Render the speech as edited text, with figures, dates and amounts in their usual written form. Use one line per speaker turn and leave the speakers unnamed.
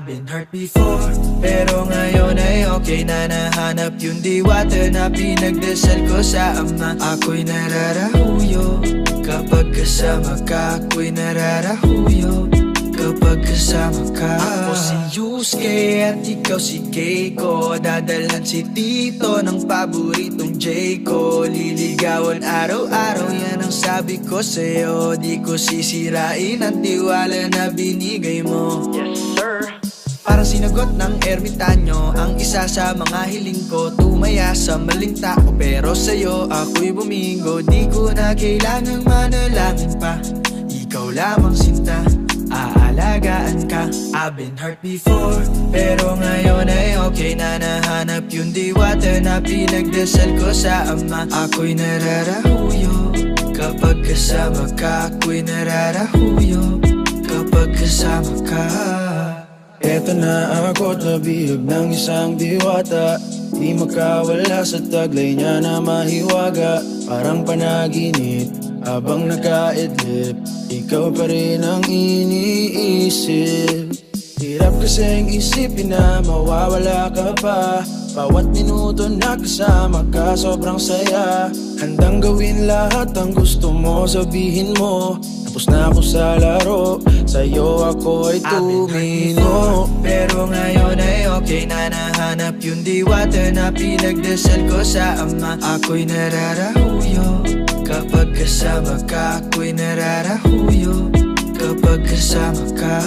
I've been hurt before, pero ngayon ay okay na. Nahanap yung diwata na pinagdasal ko sa ama. Ako'y nararahuyo kapag kasama ka. Ako'y nararahuyo kapag kasama ka. Ako si Yusuke at ikaw si Keiko. Dadalhan si Tito ng paboritong J ko. Liligawan araw-araw, yan ang sabi ko sa'yo. Di ko sisirain ang tiwala na binigay mo.
Yes sir.
Parang sinagot ng ermitanyo ang isa sa mga hiling ko. Tumaya sa maling tao pero sa'yo ako'y bumingo. Di ko na kailangang manalangin pa, ikaw lamang sinta, aalagaan ka. I've been hurt before, pero ngayon ay okay na. Nahanap yung diwata na pinagdasal ko sa ama. Ako'y nararahuyo kapag kasama ka. Ako'y nararahuyo kapag kasama ka.
Eto na ako, nabihag ng isang diwata. Di makawala sa taglay niya na mahiwaga. Parang panaginip habang nakaidlip, ikaw pa rin ang iniisip. Hirap kasing isipin na mawawala ka pa. Bawat minuto na kasama ka, sobrang saya. Handang gawin lahat ang gusto mo, sabihin mo. Tapos na ako sa laro, sa'yo ako ay tumino.
Pero ngayon ay okay na. Nahanap yung diwata na pinagdasal ko sa ama. Ako'y nararahuyo kapag kasama ka. Ako'y nararahuyo kapag kasama ka.